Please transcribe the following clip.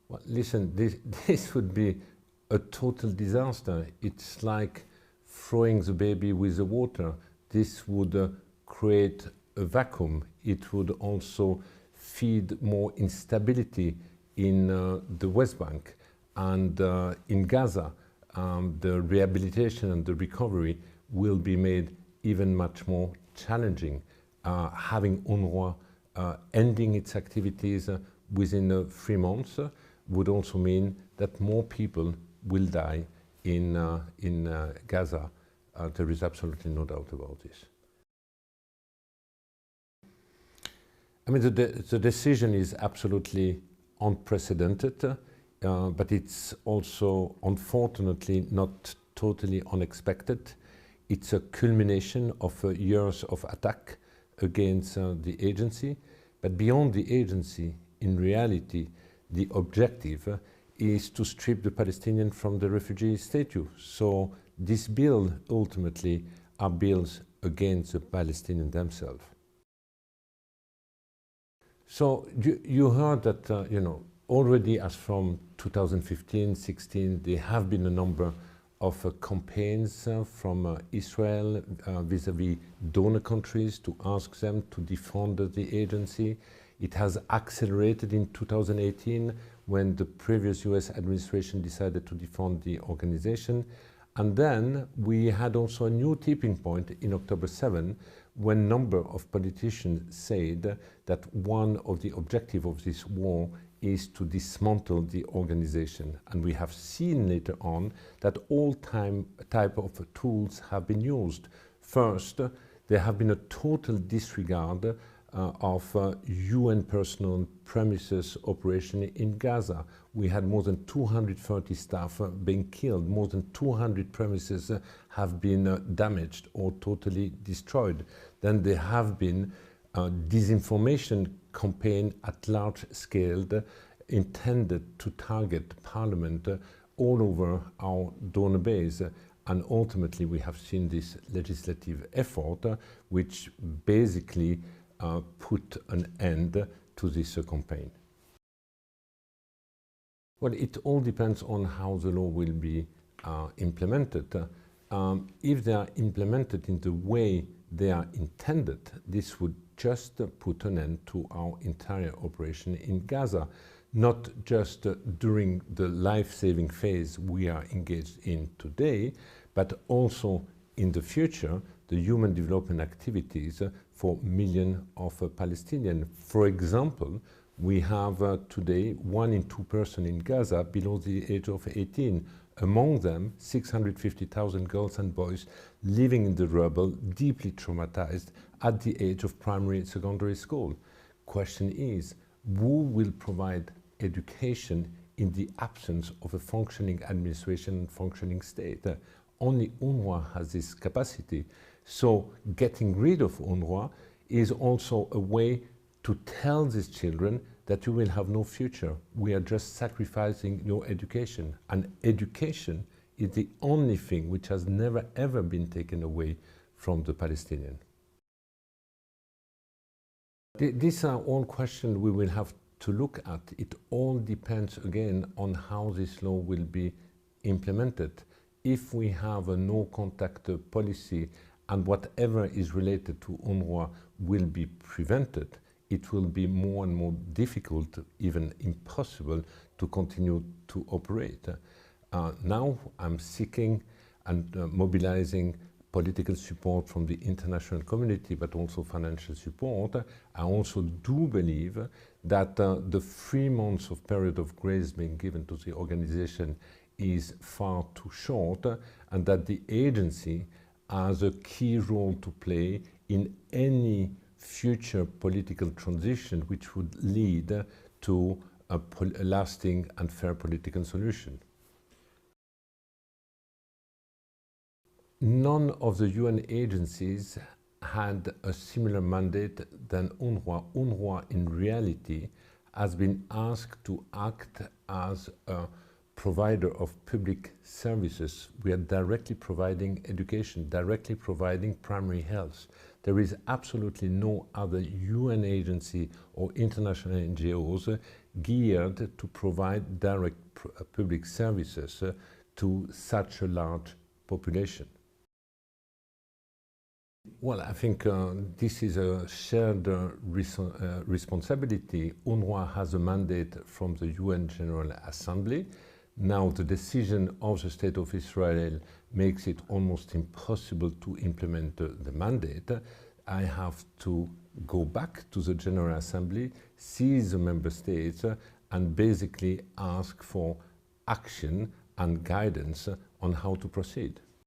Well, listen, this would be a total disaster. It's like throwing the baby with the water. This would create a vacuum. It would also feed more instability in the West Bank and in Gaza. The rehabilitation and the recovery will be made even much more challenging. Having UNRWA ending its activities within 3 months would also mean that more people will die in Gaza. There is absolutely no doubt about this. I mean, the decision is absolutely unprecedented, but it's also, unfortunately, not totally unexpected. It's a culmination of years of attack against the agency, but beyond the agency, in reality, the objective is to strip the Palestinians from the refugee status. So this bill ultimately are bills against the Palestinians themselves. So you heard that, already as from 2015-16, there have been a number of campaigns from Israel vis-à-vis donor countries to ask them to defund the agency. It has accelerated in 2018 when the previous US administration decided to defund the organization. And then we had also a new tipping point in October 7 when a number of politicians said that one of the objectives of this war is to dismantle the organization. And we have seen later on that all type of tools have been used. First, there have been a total disregard of UN personnel premises operation in Gaza. We had more than 230 staff being killed. More than 200 premises have been damaged or totally destroyed. Then there have been disinformation campaign at large scale intended to target Parliament all over our donor base. And ultimately we have seen this legislative effort which basically put an end to this campaign. Well, it all depends on how the law will be implemented. If they are implemented in the way they are intended, this would just put an end to our entire operation in Gaza, not just during the life-saving phase we are engaged in today, but also in the future, the human development activities for millions of Palestinians. For example, we have today 1 in 2 persons in Gaza below the age of 18. Among them, 650,000 girls and boys living in the rubble, deeply traumatized at the age of primary and secondary school. Question is, who will provide education in the absence of a functioning administration and functioning state? Only UNRWA has this capacity. So getting rid of UNRWA is also a way to tell these children that you will have no future. We are just sacrificing your education. And education is the only thing which has never ever been taken away from the Palestinians. These are all questions we will have to look at. It all depends again on how this law will be implemented. If we have a no-contact policy and whatever is related to UNRWA will be prevented, it will be more and more difficult, even impossible, to continue to operate. Now I'm seeking and mobilizing political support from the international community, but also financial support. I also do believe that the 3 months of period of grace being given to the organization is far too short, and that the agency has a key role to play in any future political transition which would lead to a lasting and fair political solution. None of the UN agencies had a similar mandate than UNRWA. UNRWA in reality has been asked to act as a provider of public services. We are directly providing education, directly providing primary health. There is absolutely no other UN agency or international NGOs geared to provide direct public services to such a large population. Well, I think this is a shared responsibility. UNRWA has a mandate from the UN General Assembly. Now, the decision of the State of Israel makes it almost impossible to implement the mandate. I have to go back to the General Assembly, see the member states, and basically ask for action and guidance on how to proceed.